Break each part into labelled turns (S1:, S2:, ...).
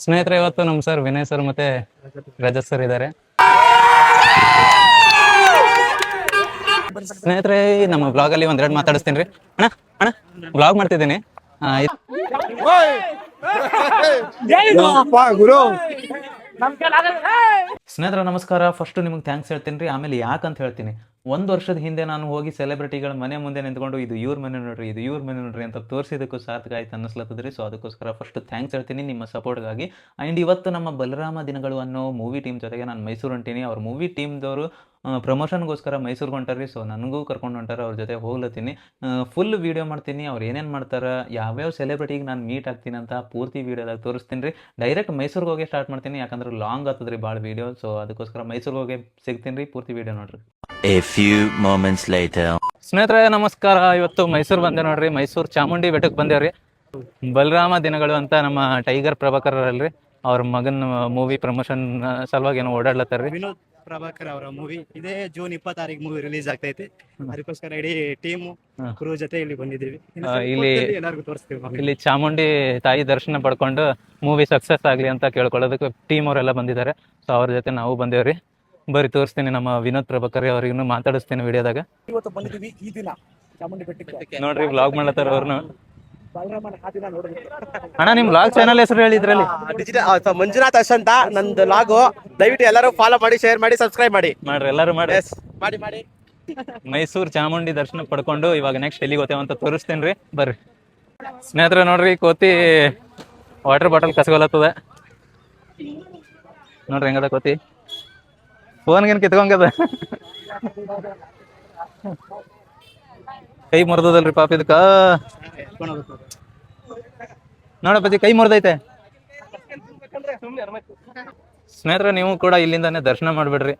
S1: ಸ್ನೇಹಿತರೆ, ಇವತ್ತು ನಮ್ಮ ಸರ್ ವಿನಯ್ ಸರ್ ಮತ್ತೆ ರಜತ್ ಸರ್ ಇದ್ದಾರೆ. ಸ್ನೇಹಿತರೆ, ನಮ್ಮ ಬ್ಲಾಗ್ ಅಲ್ಲಿ ಒಂದೆರಡು ಮಾತಾಡಿಸ್ತೀನಿ ರೀ. ಅಣ್ಣ ಅಣ್ಣ ಬ್ಲಾಗ್ ಮಾಡ್ತಿದ್ದೀನಿ. ಸ್ನೇಹಿತರೆ ನಮಸ್ಕಾರ. ಫಸ್ಟ್ ನಿಮ್ಗೆ ಥ್ಯಾಂಕ್ಸ್ ಹೇಳ್ತೀನಿ ರೀ, ಆಮೇಲೆ ಯಾಕಂತ ಹೇಳ್ತೀನಿ. 1 ವರ್ಷದ ಹಿಂದೆ ನಾನು ಹೋಗಿ ಸೆಲೆಬ್ರಿಟಿಗಳ ಮನೆ ಮುಂದೆ ನಿಂತ್ಕೊಂಡು ಇದು ಇವ್ರ ಮನೆ ನೋಡ್ರಿ, ಇದು ಇವ್ರ ಮನೆ ನೋಡ್ರಿ ಅಂತ ತೋರಿಸಿದಕ್ಕೂ ಸಾರ್ಥಕ ಆಯ್ತು ಅನ್ನಿಸ್ಲತ್ತದ್ರಿ. ಸೊ ಅದಕ್ಕೋಸ್ಕರ ಫಸ್ಟ್ ಥ್ಯಾಂಕ್ಸ್ ಹೇಳ್ತೀನಿ ನಿಮ್ಮ ಸಪೋರ್ಟ್ಗಾಗಿ. ಆ್ಯಂಡ್ ಇವತ್ತು ನಮ್ಮ ಬಲರಾಮ ದಿನಗಳು ಅನ್ನೋ ಮೂವಿ ಟೀಮ್ ಜೊತೆಗೆ ನಾನು ಮೈಸೂರು ಹೊಂಟೀನಿ. ಅವ್ರ ಮೂವಿ ಟೀಮ್ದವರು ಪ್ರಮೋಷನ್ಗೋಸ್ಕರ ಮೈಸೂರಿಗೆ ಹೊಂಟಾರ್ರಿ. ಸೊ ನನಗೂ ಕರ್ಕೊಂಡು ಹೊಂಟಾರ, ಅವ್ರ ಜೊತೆ ಹೋಗ್ಲತ್ತೀನಿ. ಫುಲ್ ವೀಡಿಯೋ ಮಾಡ್ತೀನಿ, ಅವ್ರು ಏನೇನು ಮಾಡ್ತಾರೆ, ಯಾವ್ಯಾವ ಸೆಲೆಬ್ರಿಟಿಗೆ ನಾನು ಮೀಟ್ ಆಗ್ತೀನಿ ಅಂತ ಪೂರ್ತಿ ವೀಡಿಯೋದಾಗ ತೋರಿಸ್ತೀನಿ ರೀ. ಡೈರೆಕ್ಟ್ ಮೈಸೂರಿಗೆ ಹೋಗಿ ಸ್ಟಾರ್ಟ್ ಮಾಡ್ತೀನಿ, ಯಾಕಂದ್ರೆ ಲಾಂಗ್ ಆಗ್ತದ್ರಿ ಭಾಳ ವೀಡಿಯೋ. ಸೊ ಅದಕ್ಕೋಸ್ಕರ ಮೈಸೂರಿಗೆ ಹೋಗಿ ಸಿಗ್ತೀನಿ ರೀ. ಪೂರ್ತಿ ವೀಡಿಯೋ ನೋಡ್ರಿ.
S2: A few moments later.
S1: ಸ್ನೇಹಿತರೆ ನಮಸ್ಕಾರ. ಇವತ್ತು ಮೈಸೂರು ಬಂದೆ ನೋಡ್ರಿ. ಮೈಸೂರು ಚಾಮುಂಡಿ ಬೆಟ್ಟಕ್ಕೆ ಬಂದೇವ್ರಿ. ಬಲರಾಮ ದಿನಗಳು ಅಂತ ನಮ್ಮ ಟೈಗರ್ ಪ್ರಭಾಕರ್ ಅಲ್ರಿ, ಅವ್ರ ಮಗನ ಮೂವಿ ಪ್ರಮೋಷನ್ ಸಲುವಾಗಿ ಏನೋ ಓಡಾಡ್ಲತ್ತಾರ್ರಿ.
S3: ವಿನೋದ್ ಪ್ರಭಾಕರ್ ಅವರ ಮೂವಿ ಇದೇ ಜೂನ್ 26 ಮೂವಿ ರಿಲೀಸ್ ಆಗ್ತೈತಿ. ಅದಕ್ಕೋಸ್ಕರ ಇಡೀ ಟೀಮು ಕ್ರೂ ಜೊತೆ ಇಲ್ಲಿ ಬಂದಿದ್ದೀವಿ. ಎಲ್ಲರಿಗೂ ತೋರಿಸ್ತೀವಿ.
S1: ಇಲ್ಲಿ ಚಾಮುಂಡಿ ತಾಯಿ ದರ್ಶನ ಪಡ್ಕೊಂಡು ಮೂವಿ ಸಕ್ಸಸ್ ಆಗ್ಲಿ ಅಂತ ಕೇಳ್ಕೊಳ್ಳೋದಕ್ಕೆ ಟೀಮ್ ಅವರೆಲ್ಲ ಬಂದಿದ್ದಾರೆ. ಸೊ ಅವ್ರ ಜೊತೆ ನಾವು ಬಂದೇವ್ರಿ. ಬರೀ ತೋರಿಸ್ತೀನಿ ನಮ್ಮ ವಿನೋದ್ ಪ್ರಭಾಕರ್ ಅವ್ರಿಗೂ ಮಾತಾಡಿಸ್ತೀನಿ ವಿಡಿಯೋದಾಗ.
S3: ಇವತ್ತು ಬಂದಿದ್ದೀವಿ ಈ ದಿನ ಚಾಮುಂಡಿ ಬೆಟ್ಟಕ್ಕೆ.
S1: ನೋಡ್ರಿ ವ್ಲಾಗ್ ಮಾಡ್ಲತ್ತಾರ ಅವ್ರನ್ನ. ಅಣ್ಣ ನಿಮ್ ವ್ಲಾಗ್ ಚಾನಲ್ ಹೆಸರು ಹೇಳಿದ್ರಲ್ಲಿ?
S3: ಮಂಜುನಾಥ್ ಅಶ್ ಅಂತ ನಂದು ಲಾಗು. ದಯವಿಟ್ಟು ಎಲ್ಲರೂ ಫಾಲೋ ಮಾಡಿ, ಶೇರ್ ಮಾಡಿ, ಸಬ್ಸ್ಕ್ರೈಬ್ ಮಾಡಿ.
S1: ಎಲ್ಲರೂ ಮಾಡಿ
S3: ಮಾಡಿ.
S1: ಮೈಸೂರು ಚಾಮುಂಡಿ ದರ್ಶನ ಪಡ್ಕೊಂಡು ಇವಾಗ ನೆಕ್ಸ್ಟ್ ಎಲ್ಲಿಗೆ ಹೋಗ್ತೇವೆ ಅಂತ ತೋರಿಸ್ತೇನೆ ರೀ. ಬರ್ರಿ ಸ್ನೇಹಿತರೆ. ನೋಡ್ರಿ ಕೋತಿ ವಾಟರ್ ಬಾಟಲ್ ಕಸ್ಕೊಲತ್ತದ ನೋಡ್ರಿ, ಹೆಂಗದ ಕೋತಿ. ಫೋನ್ಗೇನು ಕಿತ್ಕೊಂಗದ, ಕೈ ಮುರಿದಲ್ರಿ ಪಾಪ ಇದಕ್ಕ. ನೋಡಪ್ಪಾಜಿ ಕೈ ಮುರಿದೈತೆ. ಸ್ನೇಹಿತರೆ ನೀವು ಕೂಡ ಇಲ್ಲಿಂದಾನೆ ದರ್ಶನ ಮಾಡ್ಬಿಡ್ರಿ,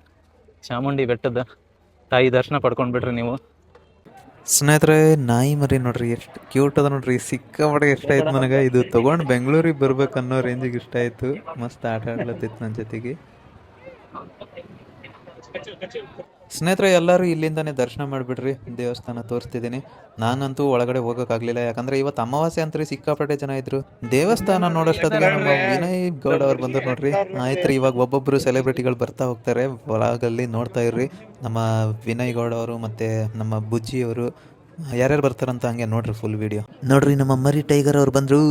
S1: ಚಾಮುಂಡಿ ಬೆಟ್ಟದ ತಾಯಿ ದರ್ಶನ ಪಡ್ಕೊಂಡ್ಬಿಡ್ರಿ ನೀವು.
S4: ಸ್ನೇಹಿತರೆ ನಾಯಿ ಮರಿ ನೋಡ್ರಿ ಎಷ್ಟು ಕ್ಯೂಟ್ ಅದ ನೋಡ್ರಿ, ಸಿಕ್ಕಾಪಟ್ಟೆ ಇಷ್ಟ ಆಯ್ತು ನನಗೆ. ಇದು ತೊಗೊಂಡು ಬೆಂಗಳೂರಿಗೆ ಬರ್ಬೇಕನ್ನೋ ರೇಂಜಿಗೆ ಇಷ್ಟ ಆಯ್ತು. ಮಸ್ತ್ ಆಟ ಆಡ್ಲತ್ತಿತ್ತು ನನ್ನ ಜೊತೆಗೆ. ಸ್ನೇಹಿತರೆ ಎಲ್ಲರೂ ಇಲ್ಲಿಂದಾನೆ ದರ್ಶನ ಮಾಡಿಬಿಡ್ರಿ. ದೇವಸ್ಥಾನ ತೋರಿಸ್ತಿದ್ದೀನಿ. ನಾನಂತೂ ಒಳಗಡೆ ಹೋಗೋಕ್ಕಾಗಲಿಲ್ಲ, ಯಾಕಂದರೆ ಇವತ್ತು ಅಮಾವಾಸ್ಯೆ ಅಂತೂ ಸಿಕ್ಕಾಪಟ್ಟೆ ಜನ ಇದ್ರು. ದೇವಸ್ಥಾನ ನೋಡೋಷ್ಟೊತ್ತಿಗೆ ನಮ್ಮ ವಿನಯ್ ಗೌಡ ಅವ್ರು ಬಂದರು ನೋಡ್ರಿ. ಆಯ್ತು ರೀ, ಇವಾಗ ಒಬ್ಬೊಬ್ಬರು ಸೆಲೆಬ್ರಿಟಿಗಳು ಬರ್ತಾ ಹೋಗ್ತಾರೆ. ಒಳಗಲ್ಲಿ ನೋಡ್ತಾ ಇರ್ರಿ. ನಮ್ಮ ವಿನಯ್ ಗೌಡ ಅವರು ಮತ್ತು ನಮ್ಮ ಬುಜ್ಜಿಯವರು ಯಾರ್ಯಾರು ಬರ್ತಾರಂತ ಹಂಗೆ ನೋಡ್ರಿ ಫುಲ್ ವಿಡಿಯೋ ನೋಡ್ರಿ. ನಮ್ಮ ಮರಿ ಟೈಗರ್ ಅವ್ರು ಬಂದರು,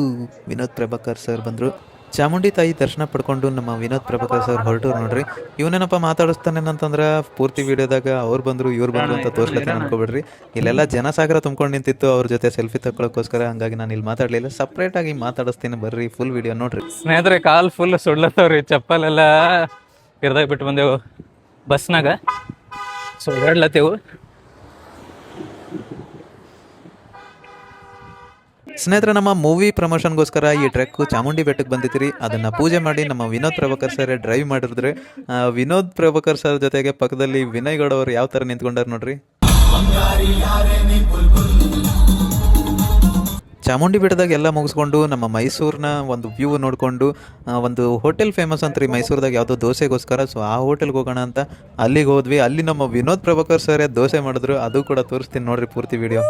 S4: ವಿನೋದ್ ಪ್ರಭಾಕರ್ ಸರ್ ಬಂದರು. ಚಾಮುಂಡಿ ತಾಯಿ ದರ್ಶನ ಪಡ್ಕೊಂಡು ನಮ್ಮ ವಿನೋದ್ ಪ್ರಭಾಕರ್ ಸರ್ ಹೊರಟವ್ರು ನೋಡ್ರಿ. ಇವನೇನಪ್ಪ ಮಾತಾಡಿಸ್ತಾನೆ ಅಂತಂದ್ರೆ ಪೂರ್ತಿ ವಿಡಿಯೋದಾಗ ಅವ್ರು ಬಂದರು ಇವ್ರು ಬಂದರು ಅಂತ ತೋರಿಸ್ಲತ್ತೀನಿ ಅನ್ಕೋಬಿಡ್ರಿ. ಇಲ್ಲೆಲ್ಲ ಜನಸಾಗರ ತುಂಬ್ಕೊಂಡು ನಿಂತಿತ್ತು ಅವ್ರ ಜೊತೆ ಸೆಲ್ಫಿ ತಗೊಳ್ಳೋಕ್ಕೋಸ್ಕರ. ಹಂಗಾಗಿ ನಾನು ಇಲ್ಲಿ ಮಾತಾಡಲಿಲ್ಲ, ಸಪ್ರೇಟಾಗಿ ಮಾತಾಡಿಸ್ತೀನಿ. ಬರ್ರಿ ಫುಲ್ ವಿಡಿಯೋ ನೋಡ್ರಿ.
S1: ಸ್ನೇಹಿತರೆ ಕಾಲ್ ಫುಲ್ ಸುಡ್ಲತ್ತವ್ರಿ, ಚಪ್ಪಲೆಲ್ಲ ಇರ್ದಾಗ ಬಿಟ್ಟು ಬಂದೆವು ಬಸ್ನಾಗ. ಸೊ ಓಡಾಡ್ಲತ್ತೇವು.
S4: ಸ್ನೇಹಿತರೆ ನಮ್ಮ ಮೂವಿ ಪ್ರಮೋಷನ್ಗೋಸ್ಕರ ಈ ಟ್ರೆಕ್ ಚಾಮುಂಡಿ ಬೆಟ್ಟಕ್ಕೆ ಬಂದಿದ್ದೀರಿ. ಅದನ್ನು ಪೂಜೆ ಮಾಡಿ ನಮ್ಮ ವಿನೋದ್ ಪ್ರಭಾಕರ್ ಸರ್ ಡ್ರೈವ್ ಮಾಡಿದ್ರೆ. ವಿನೋದ್ ಪ್ರಭಾಕರ್ ಸರ್ ಜೊತೆಗೆ ಪಕ್ಕದಲ್ಲಿ ವಿನಯ್ ಗೌಡ ಅವರು ಯಾವ ಥರ ನಿಂತ್ಕೊಂಡಾರ ನೋಡ್ರಿ. ಚಾಮುಂಡಿ ಬೆಟ್ಟದಾಗ ಎಲ್ಲ ಮುಗಿಸ್ಕೊಂಡು ನಮ್ಮ ಮೈಸೂರಿನ ಒಂದು ವ್ಯೂ ನೋಡಿಕೊಂಡು ಒಂದು ಹೋಟೆಲ್ ಫೇಮಸ್ ಅಂತ್ರಿ ಮೈಸೂರದಾಗ, ಯಾವುದೋ ದೋಸೆಗೋಸ್ಕರ. ಸೊ ಆ ಹೋಟೆಲ್ಗೆ ಹೋಗೋಣ ಅಂತ ಅಲ್ಲಿಗೆ ಹೋದ್ವಿ. ಅಲ್ಲಿ ನಮ್ಮ ವಿನೋದ್ ಪ್ರಭಾಕರ್ ಸರ್ ದೋಸೆ ಮಾಡಿದ್ರು, ಅದು ಕೂಡ ತೋರಿಸ್ತೀನಿ ನೋಡ್ರಿ ಪೂರ್ತಿ ವಿಡಿಯೋ.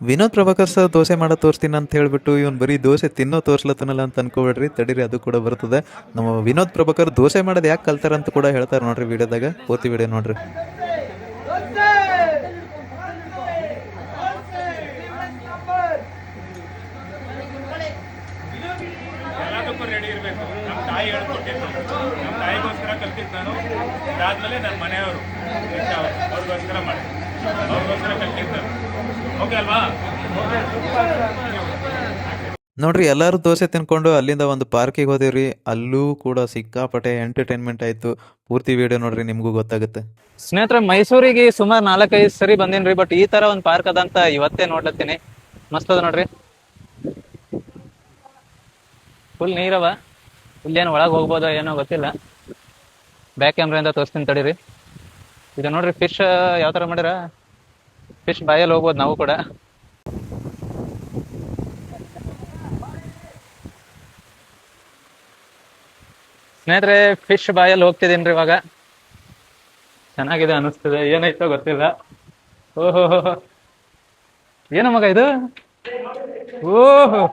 S4: ವಿನೋದ್ ಪ್ರಭಾಕರ್ ಸರ್ ದೋಸೆ ಮಾಡೋ ತೋರಿಸ್ತೀನಿ ಅಂತ ಹೇಳ್ಬಿಟ್ಟು ಇವನು ಬರೀ ದೋಸೆ ತಿನ್ನೋ ತೋರಿಸ್ಲತ್ತನಲ್ಲ ಅಂತ ಅನ್ಕೋಬೇಡ್ರಿ, ತಡೀರಿ ಅದು ಕೂಡ ಬರ್ತದೆ. ನಮ್ಮ ವಿನೋದ್ ಪ್ರಭಾಕರ್ ದೋಸೆ ಮಾಡೋದು ಯಾಕೆ ಕಲ್ತಾರ ಅಂತ ಕೂಡ ಹೇಳ್ತಾರೆ ನೋಡ್ರಿ ವಿಡಿಯೋದಾಗ. ಪೂರ್ತಿ ವಿಡಿಯೋ ನೋಡ್ರಿ.
S5: ರೆಡಿ ಇರಬೇಕು. ನಮ್ಮ ತಾಯಿ ಹೇಳ್ಕೊಟ್ಟಿದ್ದು, ನಮ್ಮ ತಾಯಿಗೋಸ್ಕರ ಕಲ್ತಿದ್ದು ನಾನು. ಅದಾದ್ಮೇಲೆ ನನ್ನ ಮನೆಯವರು ಅವ್ರಿಗೋಸ್ಕರ ಮಾಡಿ, ಅವ್ರಿಗೋಸ್ಕರ ಕಲ್ತಿದ್ದು. ಓಕೆ ಅಲ್ವಾ?
S4: ನೋಡ್ರಿ ಎಲ್ಲರೂ ದೋಸೆ ತಿನ್ಕೊಂಡು ಅಲ್ಲಿಂದ ಒಂದು ಪಾರ್ಕಿಗೆ ಹೋದೇವ್ರಿ. ಅಲ್ಲೂ ಕೂಡ ಸಿಕ್ಕಾಪಟ್ಟೆ ಎಂಟರ್ಟೈನ್ಮೆಂಟ್ ಆಯಿತು. ಪೂರ್ತಿ ವಿಡಿಯೋ ನೋಡ್ರಿ, ನಿಮಗೂ ಗೊತ್ತಾಗುತ್ತೆ.
S1: ಸ್ನೇಹಿತರೆ ಮೈಸೂರಿಗೆ ಸುಮಾರು 4-5 ಸರಿ ಬಂದೇನ್ರಿ, ಬಟ್ ಈ ತರ ಒಂದು ಪಾರ್ಕ್ ಅದಂತ ಇವತ್ತೇ ನೋಡ್ಲತ್ತೀನಿ. ಮಸ್ತ್ ಅದ ನೋಡ್ರಿ, ಫುಲ್ ನೀರವ. ಇಲ್ಲೇನು ಒಳಗೆ ಹೋಗ್ಬೋದೋ ಏನೋ ಗೊತ್ತಿಲ್ಲ. ಬ್ಯಾಕ್ ಕ್ಯಾಮ್ರಾಯಿಂದ ತೋರಿಸ್ತೀನಿ ತಡೀರಿ. ಇದು ನೋಡ್ರಿ ಫಿಶ್ ಯಾವ ಥರ ಮಾಡ್ಯಾರ. ಫಿಶ್ ಬಾಯಲ್ಲಿ ಹೋಗ್ಬೋದು ನಾವು ಕೂಡ. ಸ್ನೇಹಿತರೆ ಫಿಶ್ ಬಾಯಲ್ಲಿ ಹೋಗ್ತಿದ್ದೀನಿ ರೀ ಇವಾಗ. ಚೆನ್ನಾಗಿದೆ ಅನಿಸ್ತದೆ, ಏನಾಯ್ತೋ ಗೊತ್ತಿಲ್ಲ. ಓಹೋ ಏನೋ ಮಗ ಇದು. ಓಹೋ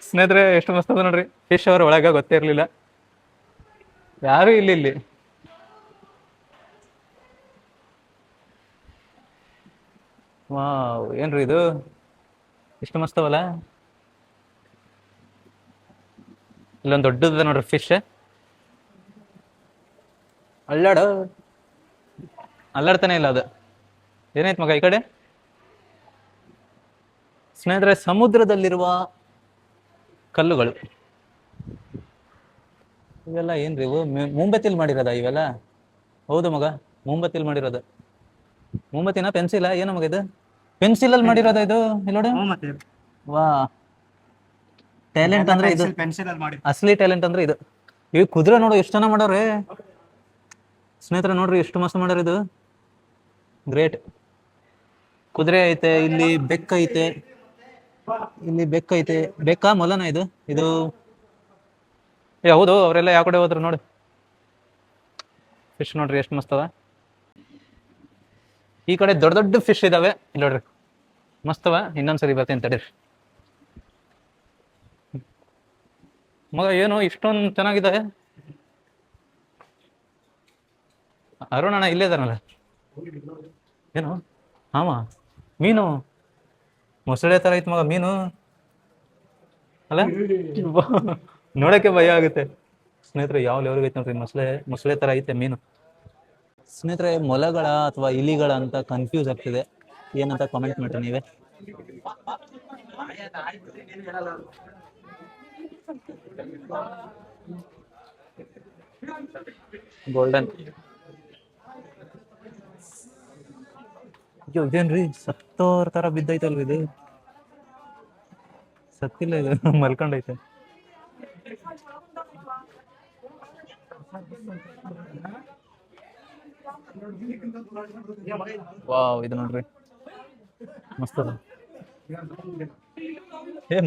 S1: ಸ್ನೇಹಿತರೆ ಎಷ್ಟು ಮಸ್ತ್ ಅದ ನೋಡ್ರಿ. ಫಿಶ್ ಅವ್ರ ಒಳಗ ಗೊತ್ತೇ ಇರ್ಲಿಲ್ಲ, ಯಾರು ಇಲ್ಲಿ. ವಾವ್, ಏನ್ರಿ ಇದು ಎಷ್ಟು ಮಸ್ತ್ ಅವಲ್ಲ. ಇಲ್ಲೊಂದು ದೊಡ್ಡದ ನೋಡ್ರಿ ಫಿಶ್. ಅಲ್ಲಾಡ್ತಾನೆ ಇಲ್ಲ ಅದು. ಏನಾಯ್ತು ಮಗ ಈ ಕಡೆ? ಸ್ನೇಹಿತರೆ, ಸಮುದ್ರದಲ್ಲಿರುವ ಕಲ್ಲುಗಳು ಇವೆಲ್ಲ ಏನ್ರಿ ಇವು? ಮುಂಬತ್ತಿಲ್ ಮಾಡಿರೋದ ಇವೆಲ್ಲ? ಹೌದು ಮಗ, ಮುಂಬತ್ತಿಲ್ ಮಾಡಿರೋದು. ಮುಂಬತ್ತಿನ ಪೆನ್ಸಿಲ್ ಏನೋ ಮಗ ಇದು? ಪೆನ್ಸಿಲ್ ಅಲ್ಲಿ ಮಾಡಿರೋದ ಇದು? ಇಲ್ಲಿ
S3: ಮತ್ತೆ
S1: ವಾ, ಟ್ಯಾಲೆಂಟ್ ಅಂದ್ರೆ ಇದು.
S3: ಪೆನ್ಸಿಲ್ ಅಲ್ಲಿ ಮಾಡಿ
S1: ಅಸಲಿ ಟ್ಯಾಲೆಂಟ್ ಅಂದ್ರೆ ಇದು. ಈ ಕುದುರೆ ನೋಡು ಎಷ್ಟು ಚೆನ್ನಾಗಿ ಮಾಡವ್ರೆ ಸ್ನೇಹಿತರೆ. ನೋಡ್ರಿ ಎಷ್ಟು ಮಸ್ತ್ ಮಾಡ್ಯಾರ ಇದು. ಗ್ರೇಟ್. ಕುದುರೆ ಐತೆ, ಇಲ್ಲಿ ಬೆಕ್ಕ ಐತೆ, ಇಲ್ಲಿ ಬೆಕ್ಕ ಐತೆ. ಬೆಕ್ಕ ಮೊಲನ ಇದು? ಇದು ಹೌದು. ಅವರೆಲ್ಲ ಯಾವ ಕಡೆ ಹೋದ್ರು ನೋಡಿ. ಫಿಶ್ ನೋಡ್ರಿ ಎಷ್ಟು ಮಸ್ತ್ ಅದ. ಈ ಕಡೆ ದೊಡ್ಡ ದೊಡ್ಡ ಫಿಶ್ ಇದಾವೆ. ಇಲ್ಲಿ ನೋಡ್ರಿ ಮಸ್ತವ. ಇನ್ನೊಂದ್ಸರಿ ಬರ್ತೀನಿ ತಡೀರಿ ಮಗ. ಏನು ಇಷ್ಟೊಂದು ಚೆನ್ನಾಗಿದೆ. ಅರುಣಣ್ಣ ಇಲ್ಲೇ ಇದಾರಲ್ಲ. ಏನು ಹಾಮ ಮೀನು ಮೊಸಳೆ ತರ ಐತ್ ಮಗ ಮೀನು ಅಲ್ಲ. ನೋಡಕ್ಕೆ ಭಯ ಆಗುತ್ತೆ ಸ್ನೇಹಿತರೆ. ಯಾವ ಲೆವೆಲ್ಗೆ ಐತೆ ನೋಡ್ರಿ. ಮೊಸಳೆ ತರ ಐತೆ ಮೀನು. ಸ್ನೇಹಿತರೆ, ಮೊಲಗಳ ಅಥವಾ ಇಲಿಗಳ ಅಂತ ಕನ್ಫ್ಯೂಸ್ ಆಗ್ತಿದೆ. ಏನಂತ ಕಾಮೆಂಟ್ ಮಾಡ್ರಿ ನೀವೇ. ಗೋಲ್ಡನ್. ಅಯ್ಯೋ ಇದೇನ್ರಿ ಸತ್ತೋರ್ ತರ ಬಿದ್ದೈತಲ್ರಿ ಇದು? ಸತ್ತಿಲ್ಲ ಇದು, ಮಲ್ಕೊಂಡೈತೆ. ವಾವ್, ಇದು ನೋಡ್ರಿ ಮಸ್ತ್ ಅದ.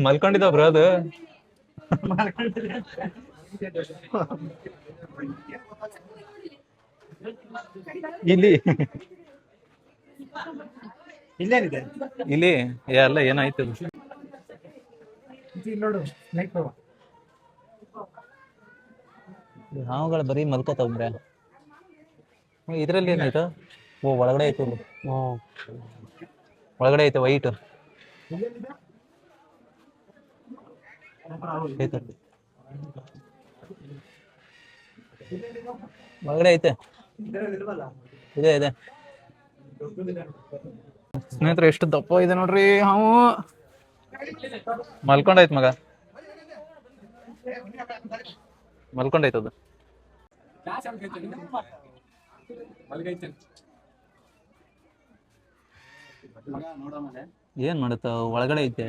S1: ಮಲ್ಕೊಂಡಿದ್ದ ಬ್ರೋ ಅದು. ಇಲ್ಲಿ
S3: ಇಲ್ಲೇನಿದೆ?
S1: ಇಲ್ಲಿ ಎಲ್ಲ ಏನಾಯ್ತು ಹಾವುಗಳು ಬರೀ ಮಲ್ಕೋತಾವ್ರೆ. ಇದ್ರಲ್ಲಿ ಏನಾಯ್ತು? ಓ, ಒಳಗಡೆ ಐತೆ. ಓ, ಒಳಗಡೆ ಐತೆ ವೈಟ್ ಒಳಗಡೆ ಐತೆ. ಇದೆ. ಸ್ನೇಹಿತರೆ, ಎಷ್ಟು ದಪ್ಪ ಇದೆ ನೋಡ್ರಿ ಹಾವು. ಮಲ್ಕೊಂಡೈತ್ ಮಗ, ಮಲ್ಕೊಂಡೈತದು. ಏನ್ ಮಾಡುತ್ತ? ಒಳಗಡೆ ಐತೆ.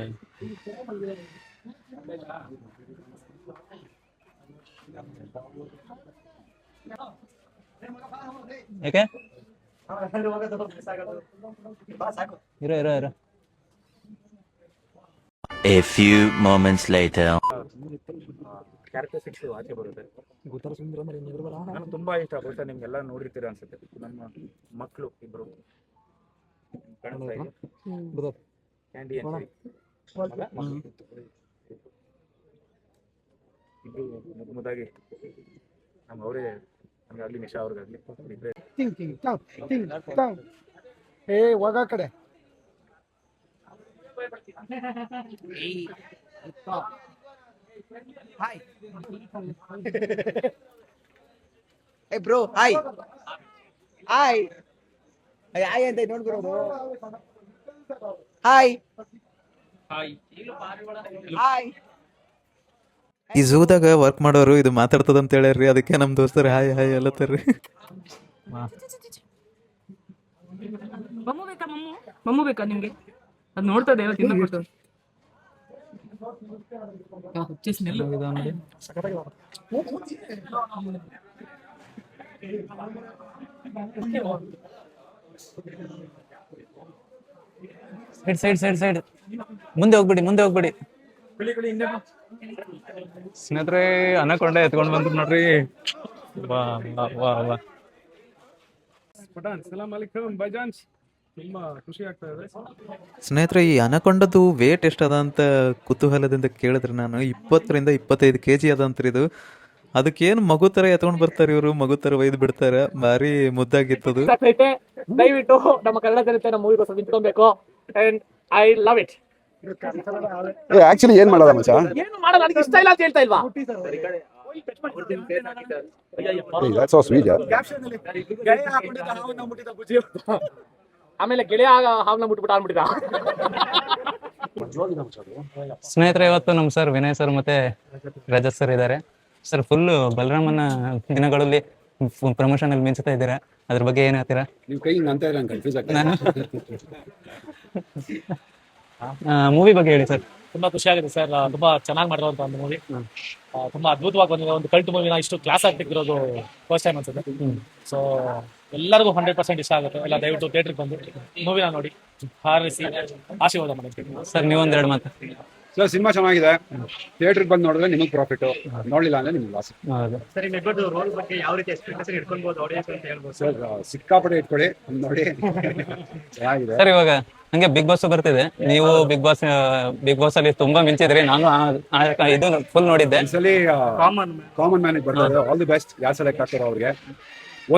S1: ಯಾಕೆ? ಇರೋ.
S2: A few moments later.
S5: Characteristics ಆಚೆ ಬರುತ್ತೆ. ನನಗೆ ತುಂಬಾ ಇಷ್ಟ. ಬಹುಶಃ ನಿಮ್ಗೆಲ್ಲ ನೋಡಿರ್ತೀರ ಅನ್ಸುತ್ತೆ. ನಮ್ಮ ಮಕ್ಕಳು ಇಬ್ರು ಕಾಣಿಸ್ತಾ ಇದೆ. ಕ್ಯಾಂಡಿ ಅಂತ ಇಬ್ರು ಮುದ್ದಾಗಿ ನಮ್ಮ ಅವರೇ. ನಮ್ಗಾಗ್ಲಿ ನಿಶಾ ಅವ್ರಿಗಾಗ್ಲಿ
S6: ಹೋಗ ಕಡೆ. ಹಾಯ್ ಏ ಬ್ರೋ, ಹಾಯ್ ಹಾಯ್ ಹಾಯ್ ಅಂತ ನೋಡ್ಬಿರೋದು. Hi hi.
S4: ಈ ಝೂದಾಗ ವರ್ಕ್ ಮಾಡೋರು ಇದು ಮಾತಾಡ್ತದ ಅಂತ ಹೇಳ್ಯಾರ್ರಿ. ಅದಕ್ಕೆ ನಮ್ಮ ದೋಸ್ತರು ಹಾಯ್ ಹಾಯ್ ಅಲ್ಲತ್ತಾರ್ರಿ.
S7: ಮಮ್ಮು ಬೇಕಾ ನಿಮ್ಗೆ? ಅದ್ ನೋಡ್ತಾ ಇದೆ ತಿನ್ನಬಿಟ್ಟು.
S1: ಸೈಡ್ ಮುಂದೆ ಹೋಗ್ಬಿಡಿ. ಸ್ನೇಹಿತರೆ, ಅನಕೊಂಡೆ ಎತ್ಕೊಂಡ್ ಬಂದ್ರು ನೋಡ್ರಿ. ವಾ.
S5: ಸಲಾಮ್ ಅಲೈಕುಂ ಬೈಜಾನ್ಸ್. ತುಂಬಾ ಖುಷಿ ಆಗ್ತಾ ಇದೆ.
S4: ಸ್ನೇಹಿತರೆ, ಈ ಅನಕೊಂಡದ್ದು ವೇಟ್ ಎಷ್ಟದ ಅಂತ ಕುತೂಹಲದಿಂದ ಕೇಳಿದ್ರೆ ನಾನು 20-25 kg ಅದಂತ್ರಿ ಇದು. ಅದಕ್ಕೇನು ಮಗು ಥರ ಎತ್ಕೊಂಡು ಬರ್ತಾರೆ ಇವರು, ಮಗು ಥರ ಒಯ್ದು ಬಿಡ್ತಾರೆ. ಭಾರಿ ಮುದ್ದಾಗಿತ್ತದು.
S7: ಆಗ್ತೈತೆ. ದಯವಿಟ್ಟು ನಮ್ಮ ಕನ್ನಡ ಜನತೆ ನಮ್ಮ ಮೂವಿಗೋಸ್ಕರ ನಿಂತ್ಕೊಬೇಕು. And I love it.
S6: Actually ಏನ್ ಮಾಡೋದ ಮಚ್ಚ?
S7: ಏನು ಮಾಡಲ್ಲ, ನನಗೆ ಇಷ್ಟ ಇಲ್ಲ ಅಂತ ಹೇಳ್ತಾ ಇಲ್ವಾ?
S6: So sweet.
S7: ಆಮೇಲೆ ಗೆಳೆಯ ಹಾವನ್ನ ಮುಟ್ಬಿಟ್ಟು ಆಗ್ಬಿಟ್ಟಿದ.
S1: ಸ್ನೇಹಿತರೆ, ಇವತ್ತು ನಮ್ಮ ಸರ್ ವಿನಯ್ ಸರ್ ಮತ್ತೆ ರಜತ್ ಸರ್ ಇದ್ದಾರೆ. ಸರ್ ಫುಲ್ಲು ಬಲರಾಮನ ದಿನಗಳಲ್ಲಿ ಪ್ರಮೋಷನ್ ಅಲ್ಲಿ ಮಿಂಚುತ್ತಾ ಇದ್ದೀರಾ, ಅದ್ರ ಬಗ್ಗೆ ಏನ್ ಹೇಳ್ತೀರಾ?
S6: ನೀವು ಕೈ ಅಂತ ಕನ್ಫ್ಯೂಸ್
S1: ನಾನು ಮೂವಿ ಬಗ್ಗೆ ಹೇಳಿ ಸರ್.
S8: ತುಂಬಾ ಖುಷಿ ಆಗಿದೆ ಸರ್. ತುಂಬಾ ಚೆನ್ನಾಗಿ ಮಾಡಿರುವಂತ ಒಂದು ಮೂವಿ. ತುಂಬಾ ಅದ್ಭುತವಾಗಿ ಬಂದಿದೆ. ಒಂದು ಕಲ್ಟ್ ಮೂವಿನ ಇಷ್ಟು ಕ್ಲಾಸ್ ಆಗಿ ತೆಗೆದಿರೋದು ಫಸ್ಟ್ ಟೈಮ್ ಅನ್ಸುತ್ತೆ. ಸೊ ಎಲ್ಲರಿಗೂ 100% ಇಷ್ಟ ಆಗುತ್ತೆ. ಎಲ್ಲ ದಯವಿಟ್ಟು ಥಿಯೇಟರ್ಗೆ ಬಂದು ಮೂವಿನ ನೋಡಿ, ಹಾರೈಸಿ, ಆಶೀರ್ವಾದ ಮಾಡಿ.
S1: ಸರ್ ನೀವೊಂದೆರಡು ಮಾತು.
S6: ಸರ್ ಸಿನಿಮಾ ಚೆನ್ನಾಗಿದೆ. ಥಿಯೇಟರ್ಗೆ ಬಂದು ನೋಡಿದ್ರೆ ನಿಮಗೆ ಪ್ರಾಫಿಟ್, ನೋಡ್ಲಿಲ್ಲ ಅಂದ್ರೆ ನಿಮ್ಗೆ ಲಾಸ್.
S1: ಹೌದು
S3: ಸರ್ ನಿಮ್ಮಿಬ್ಬರದು ರೋಲ್ ಬಗ್ಗೆ ಯಾವ ರೀತಿ ಎಕ್ಸ್ಪೆಕ್ಟೇಷನ್ ಇಟ್ಕೊಳ್ಬಹುದು ಆಡಿಯನ್ಸ್ ಅಂತ ಹೇಳ್ಬೋದು
S6: ಸರ್ ಸಿಕ್ಕಾಪಟ್ಟೆ ಇಟ್ಕೊಳ್ಳಿ, ನೋಡಿ ಚೆನ್ನಾಗಿದೆ.
S1: ಸರ್, ಇವಾಗ ಹಂಗೆ ಬಿಗ್ ಬಾಸ್ ಬರ್ತಿದೆ. ನೀವು ಬಿಗ್ ಬಾಸ್ ಅಲ್ಲಿ ತುಂಬಾ ಮಿಂಚಿದ್ರಿ. ನಾನು ಇದು ಫುಲ್ ನೋಡಿದ್ದೆ.
S6: ಈ ಸಲ ಕಾಮನ್ ಮ್ಯಾನಿಗೆ ಬರ್ತಾರೆ. All the best. ಯಾರು ಸೆಲೆಕ್ಟ್ ಆಗ್ತಾರೋ ಅವ್ರಿಗೆ.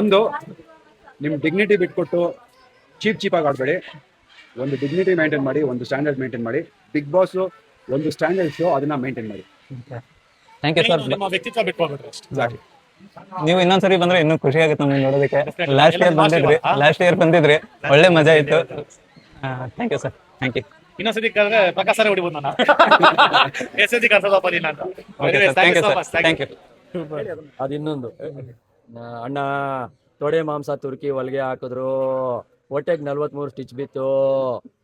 S6: ಒಂದು ನಿಮ್ ಡಿಗ್ನಿಟಿ ಬಿಟ್ಕೊಟ್ಟು ಚೀಪ್ ಆಗಿ ಆಡ್ಬೇಡಿ. ಒಂದು ಡಿಗ್ನಿಟಿ ಮೇಂಟೈನ್ ಮಾಡಿ, ಒಂದು ಸ್ಟ್ಯಾಂಡರ್ಡ್ ಮೇಂಟೈನ್ ಮಾಡಿ. ಬಿಗ್ ಬಾಸ್ ಒಂದು ಸ್ಟ್ಯಾಂಡರ್ಡ್ ಶೋ, ಅದನ್ನ ಮೇಂಟೈನ್ ಮಾಡಿ.
S1: Thank you sir.
S8: ನಮ್ಮ ವ್ಯಕ್ತಿತ್ವ ಬಿಟ್ಕೊಳ್ಬಿಟ್ರೆ ಅಷ್ಟೇ.
S1: ನೀವು ಇನ್ನೊಂದ್ಸರಿ ಬಂದ್ರೆ ಇನ್ನೂ ಖುಷಿ ಆಗುತ್ತೆ ನಮ್ಗೆ ನೋಡೋದಕ್ಕೆ. ಲಾಸ್ಟ್ ಇಯರ್ ಬಂದಿದ್ರಿ, ಒಳ್ಳೆ ಮಜಾ ಇತ್ತು. Thank you sir. Thank you.
S8: ಇನ್ನೊಂದ್ಸತಿ ಕರೆದ್ರೆ ಪ್ರಕಾಶ್ ಸರ್ ಹೊಡಿಬೋದು ನಾನು. ಎಸ್ಎಸ್ಸಿ ಕರ್ಸೋದಪ್ಪ ನೀನು ಅಂತ.
S1: Thank you sir. Thank you.
S9: ಅದಿನ್ನೊಂದು ಅಣ್ಣ, ತೊಡೆ ಮಾಂಸ ತುರ್ಕಿ ಹೊಲಿಗೆ ಹಾಕಿದ್ರು, ಹೊಟ್ಟೆಗೆ 43 ಸ್ಟಿಚ್ ಬಿತ್ತು,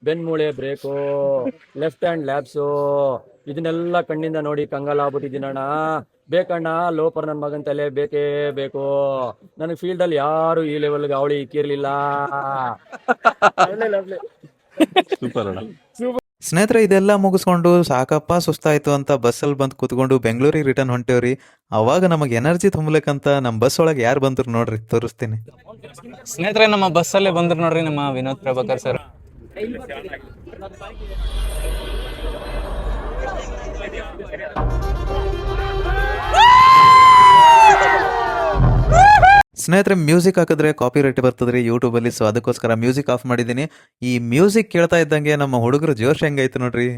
S9: ಬೆನ್ಮೂಳೆ ಬ್ರೇಕು, ಲೆಫ್ಟ್ ಹ್ಯಾಂಡ್ ಲ್ಯಾಬ್ಸು, ಇದನ್ನೆಲ್ಲ ಕಣ್ಣಿಂದ ನೋಡಿ ಕಂಗಾಲಾಗ್ಬಿಟ್ಟಿದ್ದೀನಣ್ಣ. ಬೇಕಣ್ಣ, ಲೋಪರ್ ನನ್ನ ಮಗನ ತಲೆ ಬೇಕೇ ಬೇಕು. ನನಗೆ ಫೀಲ್ಡಲ್ಲಿ ಯಾರು ಈ ಲೆವೆಲ್ಗೆ ಅವಳಿ ಇಕ್ಕಿರ್ಲಿಲ್ಲ.
S4: ಸ್ನೇಹಿತರೆ, ಇದೆಲ್ಲ ಮುಗಿಸ್ಕೊಂಡು ಸಾಕಪ್ಪ ಸುಸ್ತಾಯ್ತು ಅಂತ ಬಸ್ಸಲ್ಲಿ ಬಂದು ಕೂತ್ಕೊಂಡು ಬೆಂಗಳೂರಿಗೆ ರಿಟರ್ನ್ ಹೊಂಟೇವ್ರಿ. ಅವಾಗ ನಮಗೆ ಎನರ್ಜಿ ತುಂಬಲಕ್ಕಂತ ನಮ್ಮ ಬಸ್ ಒಳಗೆ ಯಾರು ಬಂದ್ರು ನೋಡ್ರಿ, ತೋರಿಸ್ತೀನಿ.
S1: ಸ್ನೇಹಿತರೆ, ನಮ್ಮ ಬಸ್ಸಲ್ಲೇ ಬಂದ್ರು ನೋಡ್ರಿ ನಮ್ಮ ವಿನೋದ್ ಪ್ರಭಾಕರ್ ಸರ್.
S4: ಸ್ನೇಹಿತರೆ, ಮ್ಯೂಸಿಕ್ ಹಾಕಿದ್ರೆ ಕಾಪಿ ರೈಟ್ ಬರ್ತದ್ರಿ ಯೂಟ್ಯೂಬಲ್ಲಿ. ಸೊ ಅದಕ್ಕೋಸ್ಕರ ಮ್ಯೂಸಿಕ್ ಆಫ್ ಮಾಡಿದ್ದೀನಿ. ಈ ಮ್ಯೂಸಿಕ್ ಕೇಳ್ತಾ ಇದ್ದಂಗೆ ನಮ್ಮ ಹುಡುಗರು ಜೋಶ್ ಹೆಂಗೈತೆ ನೋಡ್ರಿ.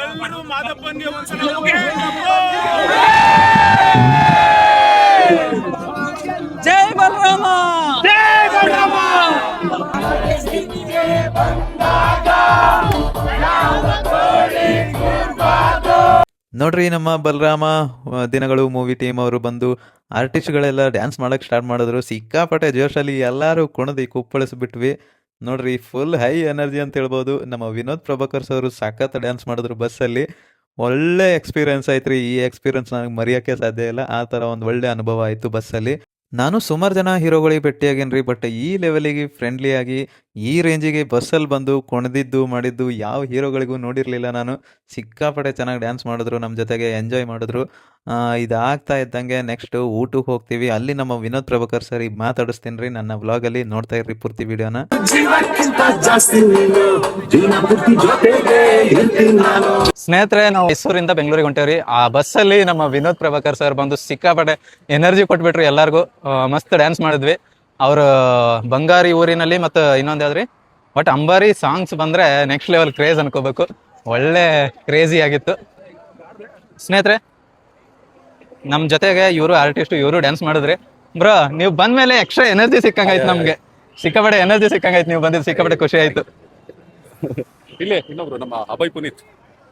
S5: ಎಲ್ಲರೂ ಮಾದಪ್ಪನ್ಗೆ ಒಂದ್ಸಲ
S1: ಜೈ ಬಲರಾಮ, ಜೈ ಬಲರಾಮ.
S4: ನೋಡ್ರಿ, ನಮ್ಮ ಬಲರಾಮ ದಿನಗಳು ಮೂವಿ ಟೀಮ್ ಅವರು ಬಂದು ಆರ್ಟಿಸ್ಟ್ಗಳೆಲ್ಲ ಡ್ಯಾನ್ಸ್ ಮಾಡಕ್ಕೆ ಸ್ಟಾರ್ಟ್ ಮಾಡಿದ್ರು. ಸಿಕ್ಕಾಪಟ್ಟೆ ಜೋಶಲ್ಲಿ ಎಲ್ಲರೂ ಕುಣಿದು ಕುಪ್ಪಳಿಸ್ಬಿಟ್ವಿ ನೋಡ್ರಿ. ಫುಲ್ ಹೈ ಎನರ್ಜಿ ಅಂತ ಹೇಳ್ಬೋದು. ನಮ್ಮ ವಿನೋದ್ ಪ್ರಭಾಕರ್ ಅವರು ಸಖತ್ ಡ್ಯಾನ್ಸ್ ಮಾಡಿದ್ರು ಬಸ್ಸಲ್ಲಿ. ಒಳ್ಳೆ ಎಕ್ಸ್ಪೀರಿಯನ್ಸ್ ಆಯ್ತು ರೀ. ಈ ಎಕ್ಸ್ಪೀರಿಯನ್ಸ್ ನನಗೆ ಮರೆಯೋಕ್ಕೆ ಸಾಧ್ಯ ಇಲ್ಲ. ಆ ಥರ ಒಂದು ಒಳ್ಳೆ ಅನುಭವ ಆಯಿತು ಬಸ್ಸಲ್ಲಿ. ನಾನು ಸುಮಾರು ಜನ ಹೀರೋಗಳಿಗೆ ಭೇಟಿಯಾಗೇನ್ರಿ, ಬಟ್ ಈ ಲೆವೆಲಿಗೆ ಫ್ರೆಂಡ್ಲಿಯಾಗಿ ಈ ರೇಂಜಿಗೆ ಬಸ್ಸಲ್ಲಿ ಬಂದು ಕುಣಿದಿದ್ದು ಮಾಡಿದ್ದು ಯಾವ ಹೀರೋಗಳಿಗೂ ನೋಡಿರಲಿಲ್ಲ ನಾನು. ಸಿಕ್ಕಾಪಟ್ಟೆ ಚೆನ್ನಾಗಿ ಡ್ಯಾನ್ಸ್ ಮಾಡಿದ್ರು, ನಮ್ಮ ಜೊತೆಗೆ ಎಂಜಾಯ್ ಮಾಡಿದ್ರು. ಇದಾಗ್ತಾ ಇದ್ದಂಗೆ ನೆಕ್ಸ್ಟ್ ಊಟಕ್ಕೆ ಹೋಗ್ತೀವಿ. ಅಲ್ಲಿ ನಮ್ಮ ವಿನೋದ್ ಪ್ರಭಾಕರ್ ಸರ್ ಈಗ ಮಾತಾಡಿಸ್ತೀನಿ ರೀ ನನ್ನ ವ್ಲಾಗಲ್ಲಿ. ನೋಡ್ತಾ ಇರ್ರಿ ಪೂರ್ತಿ ವಿಡಿಯೋನ.
S1: ಸ್ನೇಹಿತರೆ, ನಾವು ಮೈಸೂರಿಂದ ಬೆಂಗಳೂರಿಗೆ ಹೊಂಟೇವ್ರಿ. ಆ ಬಸ್ಸಲ್ಲಿ ನಮ್ಮ ವಿನೋದ್ ಪ್ರಭಾಕರ್ ಸರ್ ಬಂದು ಸಿಕ್ಕಾಪಟ್ಟೆ ಎನರ್ಜಿ ಕೊಟ್ಬಿಟ್ರು. ಎಲ್ಲರಿಗೂ ಮಸ್ತ್ ಡ್ಯಾನ್ಸ್ ಮಾಡಿದ್ವಿ. ಅವರು ಬಂಗಾರಿ ಊರಿನಲ್ಲಿ ಮತ್ತು ಇನ್ನೊಂದು ಯಾವ್ದ್ರಿ ಬಟ್ ಅಂಬಾರಿ ಸಾಂಗ್ಸ್ ಬಂದರೆ ನೆಕ್ಸ್ಟ್ ಲೆವೆಲ್ ಕ್ರೇಜ್ ಅನ್ಕೋಬೇಕು. ಒಳ್ಳೆ ಕ್ರೇಜಿ ಆಗಿತ್ತು. ಸ್ನೇಹಿತರೆ, ನಮ್ಮ ಜೊತೆಗೆ ಇವರು ಆರ್ಟಿಸ್ಟ್, ಇವರು ಡ್ಯಾನ್ಸ್ ಮಾಡಿದ್ರಿ. ಬ್ರೋ, ನೀವು ಬಂದ್ಮೇಲೆ ಎಕ್ಸ್ಟ್ರಾ ಎನರ್ಜಿ ಸಿಕ್ಕಂಗಾಯ್ತು ನಮಗೆ. ಸಿಕ್ಕಾಪಟ್ಟೆ ಎನರ್ಜಿ ಸಿಕ್ಕಂಗಾಯ್ತು ನೀವು ಬಂದಿದ್ದು. ಸಿಕ್ಕಾಪಟ್ಟೆ ಖುಷಿ ಆಯ್ತು.
S5: ಇಲ್ಲೇ ಇನ್ನೊಬ್ರು ನಮ್ಮ ಅಭಯ್ ಪುನೀತ್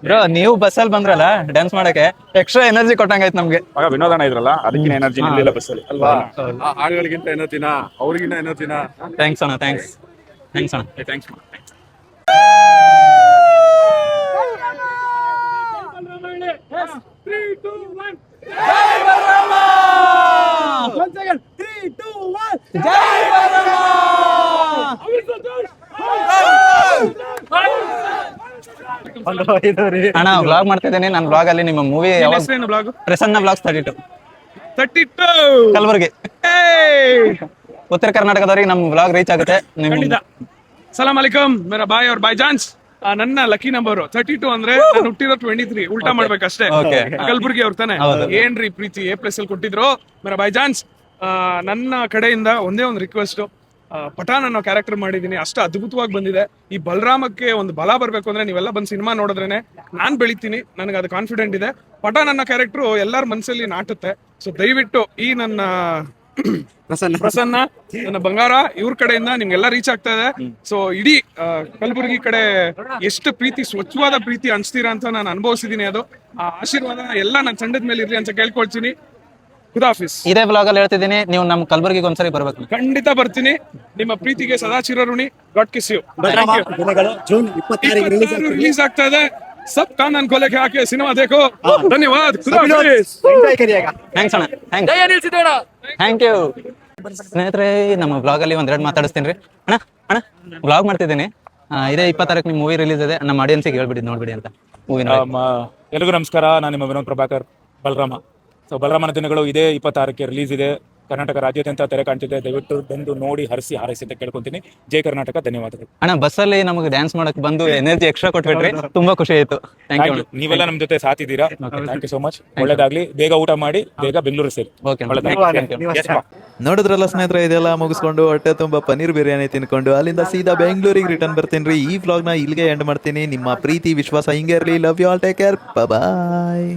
S1: ಬ್ರೋ, ನೀವು ಬಸ್ಸಲ್ಲಿ ಬಂದ್ರಲ್ಲ ಡ್ಯಾನ್ಸ್ ಮಾಡಕ್ಕೆ, ಎಕ್ಸ್ಟ್ರಾ ಎನರ್ಜಿ ಕೊಟ್ಟಂಗಾಯ್ತು ನಮ್ಗೆ.
S5: ಆಗ ವಿನೋದನ ಇದ್ರಲ್ಲ, ಅದಕ್ಕಿಂತ ಎನರ್ಜಿ ನಿಲ್ಲ ಬಸ್ಸಲ್ಲಿ ಅಲ್ವಾ? ಆಳುಗಳಿಗಿಂತ ಎನರ್ಜಿನ, ಅವ್ರಿಗಿಂತ ಎನರ್ಜಿನ.
S1: ಥ್ಯಾಂಕ್ಸ್ ಅಣ್ಣ, ಥ್ಯಾಂಕ್ಸ್ ಅಣ್ಣ.
S5: ಥ್ಯಾಂಕ್ಸ್.
S1: ಅಣ್ಣ, ವ್ಲಾಗ್ ಮಾಡ್ತಿದ್ದೀನಿ. ನನ್ನ ವ್ಲಾಗ್ ಅಲ್ಲಿ ನಿಮ್ಮ ಮೂವಿ ಪ್ರಸನ್ನ ವ್ಲಾಗ್ಸ್ 32 ಕಲಬುರಗಿ. ಉತ್ತರ ಕರ್ನಾಟಕದವ್ರಿಗೆ ನಮ್ಮ ಬ್ಲಾಗ್ ರೀಚ್ ಆಗುತ್ತೆ.
S5: ಖಂಡಿತ. ಸಲಾಮ್ ಅಲೈಕಮ್ ಮೇರಾ ಬಾಯ್ ಅವ್ರ ಬಾಯ್ ಜಾನ್ಸ್. ನನ್ನ ಲಕ್ಕಿ ನಂಬರ್ 32 ಅಂದ್ರೆ ನಾನು ಹುಟ್ಟಿರೋ 23 ಉಲ್ಟಾ ಮಾಡ್ಬೇಕಷ್ಟೇ. ಕಲ್ಬುರ್ಗಿ ಅವ್ರ ತಾನೆ ಏನ್ರಿ ಪ್ರೀತಿ A+ ಅಲ್ಲಿ ಕೊಟ್ಟಿದ್ರು ಮೇರಾ ಬಾಯ್ ಜಾನ್ಸ್. ನನ್ನ ಕಡೆಯಿಂದ ಒಂದೇ ಒಂದು ರಿಕ್ವೆಸ್ಟ್, ಪಠಾನ್ ಅನ್ನೋ ಕ್ಯಾರೆಕ್ಟರ್ ಮಾಡಿದೀನಿ, ಅಷ್ಟು ಅದ್ಭುತವಾಗಿ ಬಂದಿದೆ. ಈ ಬಲರಾಮಕ್ಕೆ ಒಂದು ಬಲ ಬರ್ಬೇಕು ಅಂದ್ರೆ ನೀವೆಲ್ಲ ಬಂದು ಸಿನಿಮಾ ನೋಡಿದ್ರೇನೆ ನಾನ್ ಬೆಳಿತೀನಿ, ನನಗೆ ಅದು ಕಾನ್ಫಿಡೆಂಟ್ ಇದೆ. ಪಠಾನ್ ಅನ್ನೋ ಕ್ಯಾರೆಕ್ಟರ್ ಎಲ್ಲರ ಮನಸ್ಸಲ್ಲಿ ನಾಟುತ್ತೆ. ಸೊ ದಯವಿಟ್ಟು ಈ ನನ್ನ ಪ್ರಸನ್ನ ನನ್ನ ಬಂಗಾರ ಇವ್ರ ಕಡೆಯಿಂದ ನಿಮ್ಗೆಲ್ಲ ರೀಚ್ ಆಗ್ತಾ ಇದೆ. ಸೊ ಇಡೀ ಕಲಬುರಗಿ ಕಡೆ ಎಷ್ಟು ಪ್ರೀತಿ, ಸ್ವಚ್ಛವಾದ ಪ್ರೀತಿ ಅನ್ಸ್ತೀರಾ ಅಂತ ನಾನು ಅನುಭವಿಸಿದೀನಿ. ಅದು ಆ ಆಶೀರ್ವಾದ ಎಲ್ಲ ನನ್ನ ತಂಡದ ಮೇಲೆ ಇರ್ಲಿ ಅಂತ ಕೇಳ್ಕೊಳ್ತೀನಿ. ಖುದಾಫಿಸ್.
S1: ಇದೇ ಬ್ಲಾಗ್ ಅಲ್ಲಿ ಹೇಳ್ತಿದ್ದೀನಿ, ನೀವು ನಮ್ಮ ಕಲಬುರಗಿಗೆ ಒಂದ್ಸರಿ ಬರ್ಬೇಕು.
S5: ಖಂಡಿತ ಬರ್ತೀನಿ. ನಿಮ್ಮ ಪ್ರೀತಿಗೆ ಸದಾ ಚಿರಋಣಿ. God kiss you.
S3: June 26
S5: release ಆಗ್ತಾ ಇದೆ. ಸಬ್ ಕಾನೂನ್ ಕೊಲೆಗೆ ಹಾಕಿ ಸಿನಿಮಾ ದೇಖೋ. ಧನ್ಯವಾದ. ಖುದಾಫಿಸ್.
S1: ಥ್ಯಾಂಕ್ಸ್ ಅಣ್ಣ. ಥ್ಯಾಂಕ್ ಯು ಸ್ನೇಹಿತರೆ. ನಮ್ಮ ಬ್ಲಾಗ್ ಅಲ್ಲಿ ಒಂದೆರಡು ಮಾತಾಡಿಸ್ತೀನಿ ರೀ. ಅಣ್ಣ ಬ್ಲಾಗ್ ಮಾಡ್ತಿದ್ದೀನಿ. ಇದೇ 26 ನಿಮ್ಮ ಮೂವಿ ರಿಲೀಸ್ ಇದೆ. ನಮ್ಮ ಆಡಿಯನ್ಸಿಗೆ ಹೇಳ್ಬಿಡಿ ನೋಡ್ಬಿಡಿ ಅಂತ ಮೂವಿನ.
S5: ಎಲ್ಲರಿಗೂ ನಮಸ್ಕಾರ. ನಾನು ನಿಮ್ಮ ವಿನೋದ್ ಪ್ರಭಾಕರ್, ಬಲರಾಮ. ಸೊ ಬಲರಾಮನ ದಿನಗಳು ಇದೇ 26ಕ್ಕೆ ರಿಲೀಸ್ ಇದೆ. ಕರ್ನಾಟಕ ರಾಜ್ಯಾದ್ಯಂತ ತೆರೆ ಕಾಣ್ತಿದೆ. ದಯವಿಟ್ಟು ಬಂದು ನೋಡಿ, ಹರಿಸಿ ಹಾರೈಸಿ ಅಂತ ಕೇಳ್ಕೊಂತೀನಿ. ಜೈ ಕರ್ನಾಟಕ. ಧನ್ಯವಾದಗಳು.
S1: ಅಣ್ಣ ಬಸ್ಸಲ್ಲಿ ನಮಗೆ ಡ್ಯಾನ್ಸ್ ಮಾಡಕ್ ಬಂದು ಎನರ್ಜಿ ಎಕ್ಸ್ಟ್ರಾ ಕೊಟ್ಬಿಟ್ರಿ, ತುಂಬಾ ಖುಷಿ ಆಯ್ತು. Thank you.
S5: ನೀವೆಲ್ಲ ನಮ್ ಜೊತೆ ಸಾಥಿದ್ದೀರಾ. Thank you so much. ಒಳ್ಳೇದಾಗ್ಲಿ. ಬೇಗ ಊಟ ಮಾಡಿ ಬೇಗ ಬೆಂಗಳೂರು ಸೇರಿ.
S4: ನೋಡಿದ್ರಲ್ಲ ಸ್ನೇಹಿತರೆ, ಇದೆಲ್ಲ ಮುಗಿಸ್ಕೊಂಡು ಹೊಟ್ಟೆ ತುಂಬ ಪನ್ನೀರ್ ಬಿರಿಯಾನಿ ತಿನ್ಕೊಂಡು ಅಲ್ಲಿಂದ ಸೀದಾ ಬೆಂಗಳೂರಿಗೆ ರಿಟರ್ನ್ ಬರ್ತೀನಿ ರೀ. ಈ ವ್ಲಾಗ್ನ ಇಲ್ಲಿಗೆ ಎಂಡ್ ಮಾಡ್ತೀನಿ. ನಿಮ್ಮ ಪ್ರೀತಿ ವಿಶ್ವಾಸ ಹಿಂಗೆ ಇರಲಿ. Love you all. Take care. Bye.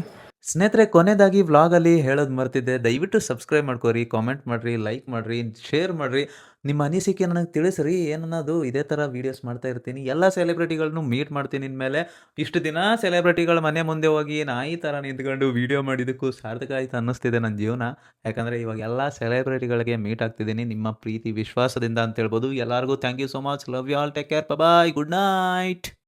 S4: ಸ್ನೇಹಿತರೆ, ಕೊನೆಯದಾಗಿ ವ್ಲಾಗಲ್ಲಿ ಹೇಳೋದು ಮರ್ತಿದ್ದೆ, ದಯವಿಟ್ಟು ಸಬ್ಸ್ಕ್ರೈಬ್ ಮಾಡ್ಕೊರಿ, ಕಾಮೆಂಟ್ ಮಾಡಿರಿ, ಲೈಕ್ ಮಾಡಿರಿ, ಶೇರ್ ಮಾಡಿರಿ. ನಿಮ್ಮ ಅನಿಸಿಕೆ ನನಗೆ ತಿಳಿಸ್ರಿ. ಏನನ್ನೋದು ಇದೇ ಥರ ವೀಡಿಯೋಸ್ ಮಾಡ್ತಾ ಇರ್ತೀನಿ. ಎಲ್ಲ ಸೆಲೆಬ್ರಿಟಿಗಳನ್ನೂ ಮೀಟ್ ಮಾಡ್ತೀನಿ. ಇನ್ಮೇಲೆ ಇಷ್ಟು ದಿನ ಸೆಲೆಬ್ರಿಟಿಗಳ ಮನೆ ಮುಂದೆ ಹೋಗಿ ನಾಯಿ ಥರ ನಿಂತ್ಕೊಂಡು ವೀಡಿಯೋ ಮಾಡಿದ್ದಕ್ಕೂ ಸಾರ್ಥಕ ಆಯ್ತು ಅನ್ನಿಸ್ತಿದೆ ನನ್ನ ಜೀವನ. ಯಾಕಂದರೆ ಇವಾಗ ಎಲ್ಲ ಸೆಲೆಬ್ರಿಟಿಗಳಿಗೆ ಮೀಟ್ ಆಗ್ತಿದ್ದೀನಿ ನಿಮ್ಮ ಪ್ರೀತಿ ವಿಶ್ವಾಸದಿಂದ ಅಂತ ಹೇಳ್ಬೋದು. ಎಲ್ಲರಿಗೂ thank you so much. Love you all. Take care. Bye. Good night.